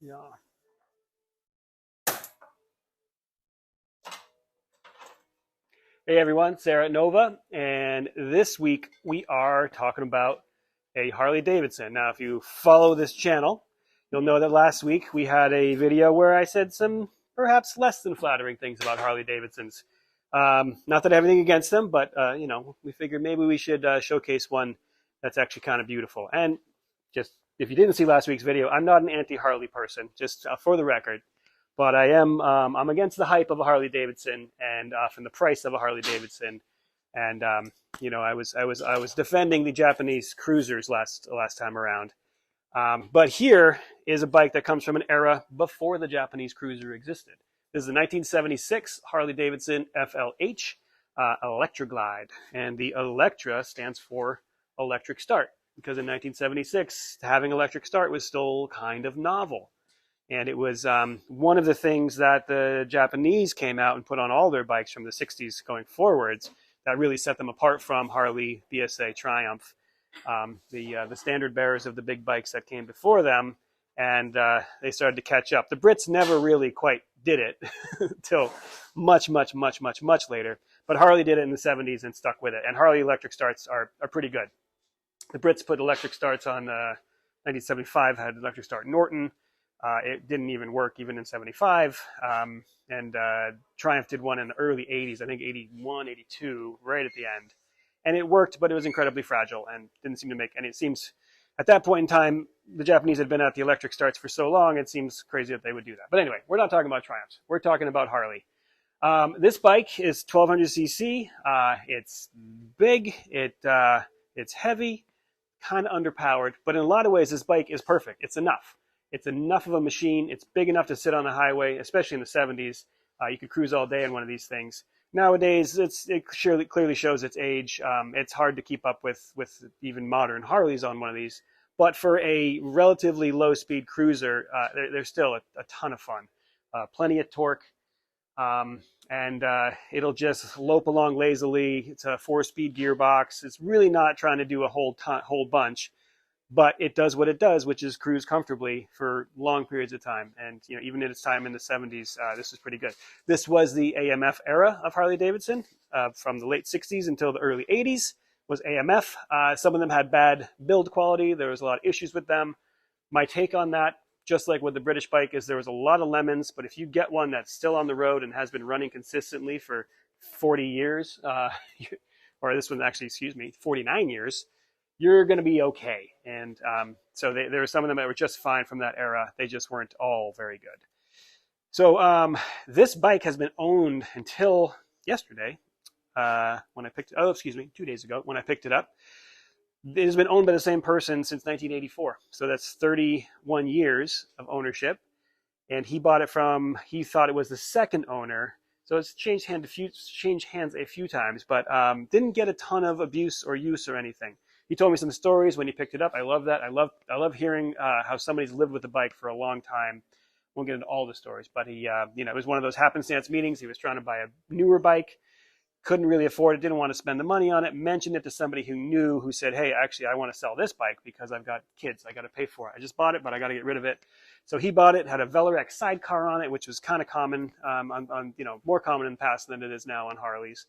Yeah. Hey everyone, Sarah Nova, and this week we are talking about a Harley Davidson. Now, if you follow this channel, you'll know that last week we had a video where I said some perhaps less than flattering things about Harley Davidsons. Not that I have anything against them, but we figured maybe we should showcase one that's actually kind of beautiful. And just if you didn't see last week's video, I'm not an anti-Harley person, just for the record. But I am I'm against the hype of a Harley Davidson and often the price of a Harley Davidson. And I was defending the Japanese cruisers last time around. But here is a bike that comes from an era before the Japanese cruiser existed. This is a 1976 Harley Davidson FLH ElectraGlide, and the Electra stands for electric start because in 1976 having electric start was still kind of novel. And it was one of the things that the Japanese came out and put on all their bikes from the 60s going forwards that really set them apart from Harley, BSA, Triumph, the standard bearers of the big bikes that came before them. And they started to catch up. The Brits never really quite did it until much later. But Harley did it in the 70s and stuck with it. And Harley electric starts are pretty good. The Brits put electric starts on 1975, had electric start Norton. It didn't even work even in 75. And Triumph did one in the early 80s, I think 81, 82, right at the end. And it worked, but it was incredibly fragile and didn't seem to make any. It seems at that point in time, the Japanese had been at the electric starts for so long, it seems crazy that they would do that. But anyway, we're not talking about Triumphs. We're talking about Harley. This bike is 1200cc. It's big. It's heavy, kind of underpowered. But in a lot of ways, this bike is perfect. It's enough. It's enough of a machine. It's big enough to sit on the highway, especially in the 70s. You could cruise all day in one of these things. Nowadays, it clearly shows its age. It's hard to keep up with even modern Harleys on one of these. But for a relatively low-speed cruiser, they're still a ton of fun. Plenty of torque, and it'll just lope along lazily. It's a 4-speed gearbox. It's really not trying to do a whole bunch. But it does what it does, which is cruise comfortably for long periods of time. And even in its time in the 70s, this is pretty good. This was the AMF era of Harley Davidson, from the late 60s until the early 80s was AMF. Some of them had bad build quality. There was a lot of issues with them. My take on that, just like with the British bike, is there was a lot of lemons. But if you get one that's still on the road and has been running consistently for 40 years, or this one actually, 49 years, you're going to be okay. And so there were some of them that were just fine from that era. They just weren't all very good. So this bike has been owned until yesterday when I picked it. Oh, 2 days ago when I picked it up. It has been owned by the same person since 1984. So that's 31 years of ownership. And he bought it he thought it was the second owner. So it's changed hands a few times, but didn't get a ton of abuse or use or anything. He told me some stories when he picked it up. I love that. I love hearing how somebody's lived with the bike for a long time. Won't get into all the stories, but he, it was one of those happenstance meetings. He was trying to buy a newer bike, couldn't really afford it, didn't want to spend the money on it. Mentioned it to somebody who knew, who said, "Hey, actually, I want to sell this bike because I've got kids. I got to pay for it. I just bought it, but I got to get rid of it." So he bought it. Had a Velorex sidecar on it, which was kind of common, more common in the past than it is now on Harleys,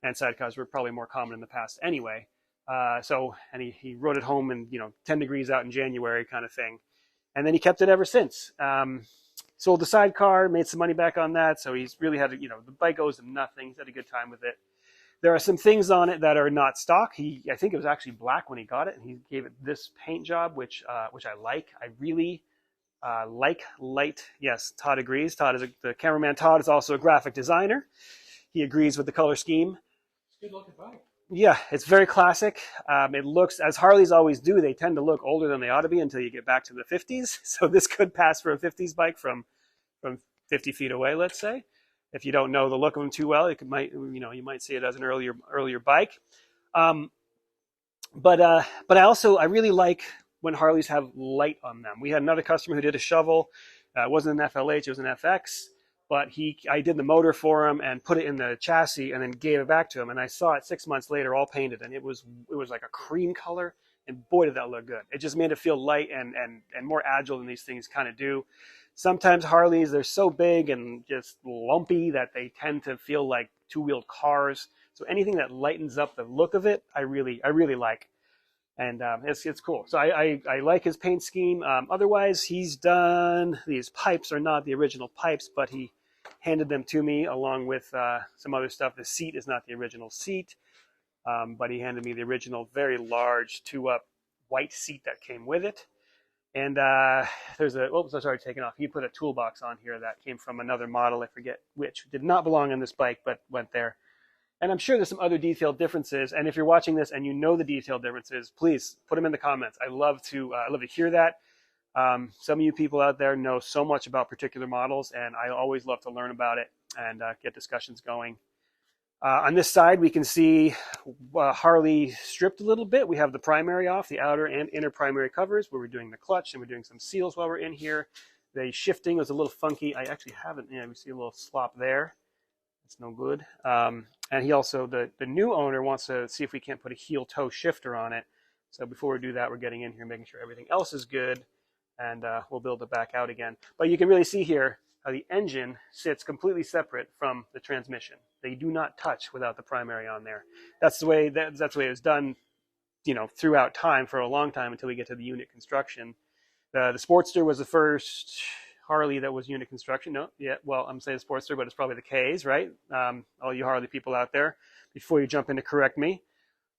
and sidecars were probably more common in the past anyway. And he rode it home in 10 degrees out in January kind of thing, and then he kept it ever since. Sold the sidecar, made some money back on that, so he's really had the bike owes him nothing. He's had a good time with it. There are some things on it that are not stock. I think it was actually black when he got it, and he gave it this paint job, which I like. I really like light. Yes, Todd agrees. The cameraman. Todd is also a graphic designer. He agrees with the color scheme. It's a good looking bike. Yeah, it's very classic. It looks, as Harleys always do, they tend to look older than they ought to be until you get back to the 50s. So this could pass for a 50s bike from 50 feet away, let's say. If you don't know the look of them too well, you might see it as an earlier bike. But I really like when Harleys have light on them. We had another customer who did a shovel. It wasn't an FLH, it was an FX. But I did the motor for him and put it in the chassis and then gave it back to him. And I saw it 6 months later, all painted, and it was like a cream color. and boy, did that look good. It just made it feel light and more agile than these things kind of do. Sometimes Harleys, they're so big and just lumpy that they tend to feel like two-wheeled cars. So anything that lightens up the look of it, I really like. And it's cool. So I like his paint scheme. Otherwise, he's done, these pipes are not the original pipes, but he handed them to me along with some other stuff. The seat is not the original seat, but he handed me the original very large 2-up white seat that came with it. And there's a, oops, I started taking off. He put a toolbox on here that came from another model, I forget which, did not belong on this bike, but went there. And I'm sure there's some other detailed differences. And if you're watching this and you know the detailed differences, please put them in the comments. I love to hear that. Some of you people out there know so much about particular models, and I always love to learn about it and get discussions going. On this side, we can see Harley stripped a little bit. We have the primary off, the outer and inner primary covers, where we're doing the clutch and we're doing some seals while we're in here. The shifting was a little funky. I actually haven't, yeah, we see a little slop there. It's no good. And he also, the new owner wants to see if we can't put a heel toe shifter on it. So before we do that, we're getting in here, making sure everything else is good, and we'll build it back out again. But you can really see here how the engine sits completely separate from the transmission. They do not touch without the primary on there. That's the way that's the way it was done, you know, throughout time for a long time until we get to the unit construction. The Sportster was the first Harley that was unit construction. No, yeah, well, I'm saying Sportster, but it's probably the Ks, right? All you Harley people out there, before you jump in to correct me,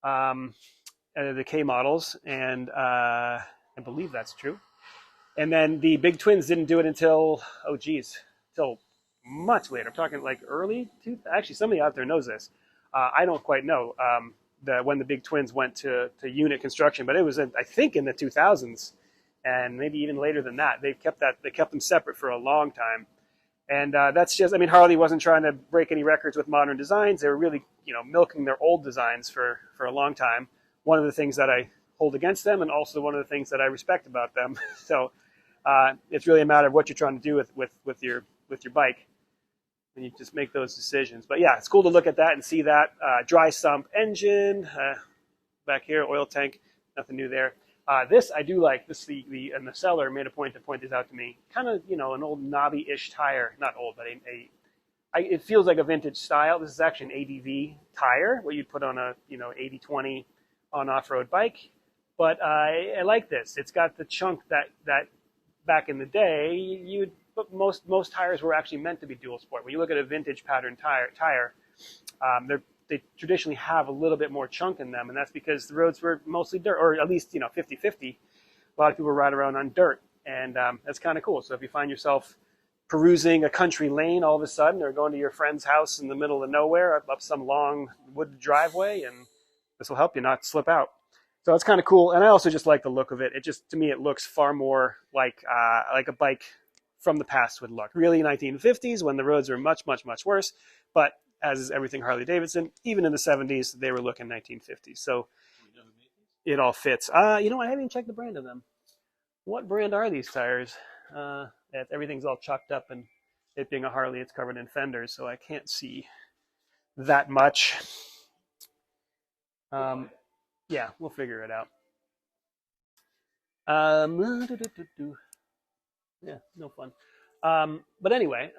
the K models, and I believe that's true. And then the big twins didn't do it until, oh geez, until much later. I'm talking like early, actually somebody out there knows this. I don't quite know when the big twins went to unit construction, but it was, I think, in the 2000s. And maybe even later than that. They kept them separate for a long time. And that's just, I mean, Harley wasn't trying to break any records with modern designs. They were really, you know, milking their old designs for a long time. One of the things that I hold against them, and also one of the things that I respect about them. So it's really a matter of what you're trying to do with your bike, and you just make those decisions. But yeah, it's cool to look at that and see that dry sump engine back here, oil tank, nothing new there. This I do like. This and the seller made a point to point this out to me. Kind of, you know, an old knobby-ish tire, not old, but it feels like a vintage style. This is actually an ADV tire, what you'd put on a, you know, 80/20 on off-road bike. But I like this. It's got the chunk that back in the day, but most tires were actually meant to be dual sport. When you look at a vintage pattern tire, they traditionally have a little bit more chunk in them, and that's because the roads were mostly dirt, or at least, you know, 50-50. A lot of people ride around on dirt, and that's kind of cool. So if you find yourself perusing a country lane all of a sudden, or going to your friend's house in the middle of nowhere up some long wooded driveway, and this will help you not slip out. So it's kind of cool, and I also just like the look of it. It just, to me, it looks far more like a bike from the past would look. Really 1950s, when the roads were much, much, much worse, but as is everything Harley-Davidson, even in the 70s, they were looking 1950s. So it all fits. You know what? I haven't even checked the brand of them. What brand are these tires? Everything's all chalked up, and it being a Harley, it's covered in fenders, so I can't see that much. Yeah, we'll figure it out. Yeah, no fun. But anyway,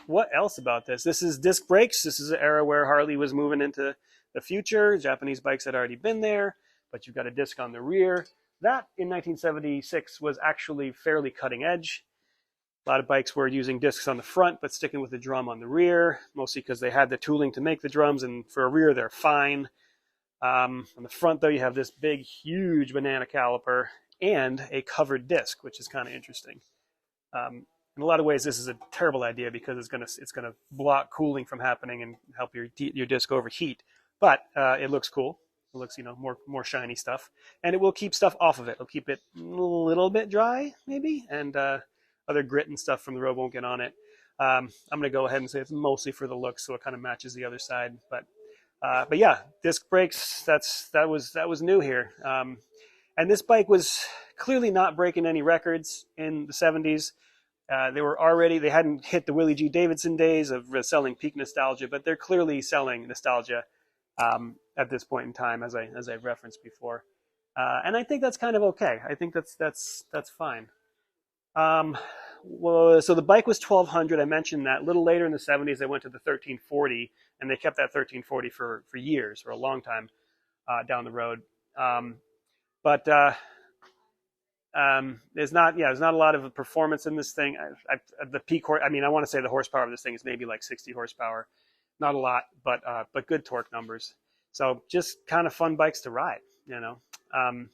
what else about this? This is disc brakes. This is an era where Harley was moving into the future. Japanese bikes had already been there, but you've got a disc on the rear. That, in 1976, was actually fairly cutting edge. A lot of bikes were using discs on the front, but sticking with the drum on the rear, mostly because they had the tooling to make the drums, and for a rear, they're fine. On the front, though, you have this big, huge banana caliper and a covered disc, which is kind of interesting. In a lot of ways, this is a terrible idea because it's gonna block cooling from happening and help your disc overheat. But it looks cool. It looks, you know, more shiny stuff, and it will keep stuff off of it. It'll keep it a little bit dry, maybe, and other grit and stuff from the road won't get on it. I'm gonna go ahead and say it's mostly for the look, so it kind of matches the other side. But yeah, disc brakes. That was new here. And this bike was clearly not breaking any records in the 70s. They hadn't hit the Willie-G Davidson days of selling peak nostalgia, but they're clearly selling nostalgia at this point in time, as I've referenced before. And I think that's kind of okay. I think that's fine. Um, well, so the bike was 1200. I mentioned that. A little later in the 70s, they went to the 1340, and they kept that 1340 for years, for a long time down the road. Um, but there's not a lot of performance in this thing. The peak horse, I mean, I want to say the horsepower of this thing is maybe like 60 horsepower, not a lot, but good torque numbers. So just kind of fun bikes to ride, you know. Um,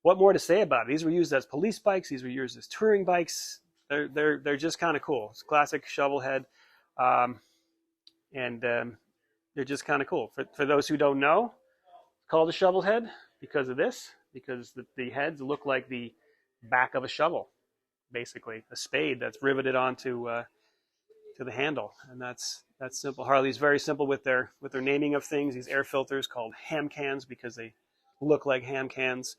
what more to say about it? These were used as police bikes. These were used as touring bikes. They're just kind of cool. It's classic shovel head, um, and they're just kind of cool. For those who don't know, it's called a shovel head because of this, because the heads look like the back of a shovel, basically a spade that's riveted onto to the handle, and that's simple. Harley's very simple with their naming of things. These air filters called ham cans because they look like ham cans.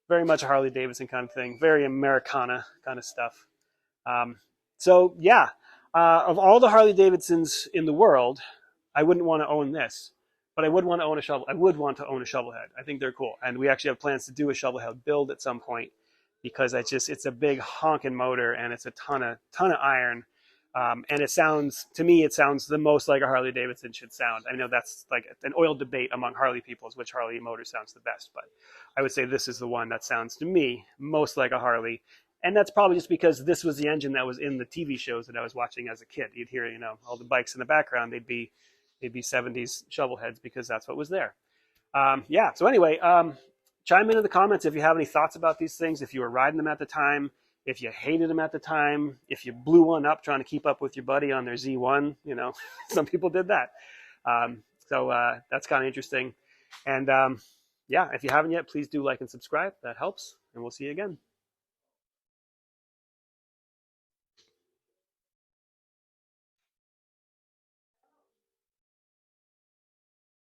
Very much a Harley Davidson kind of thing. Very Americana kind of stuff. So yeah, of all the Harley Davidsons in the world, I wouldn't want to own this, but I would want to own a shovel. I would want to own a shovel head. I think they're cool, and we actually have plans to do a shovel head build at some point because it's a big honking motor and it's a ton of iron. And it sounds, to me, it sounds the most like a Harley Davidson should sound. I know that's like an oil debate among Harley people is which Harley motor sounds the best, but I would say this is the one that sounds to me most like a Harley. And that's probably just because this was the engine that was in the TV shows that I was watching as a kid. You'd hear, you know, all the bikes in the background, they'd be 70s shovel heads because that's what was there. Yeah, so anyway, chime into the comments if you have any thoughts about these things, if you were riding them at the time, if you hated them at the time, if you blew one up trying to keep up with your buddy on their Z1, you know, some people did that. So that's kind of interesting. And yeah, if you haven't yet, please do like and subscribe. That helps. And we'll see you again.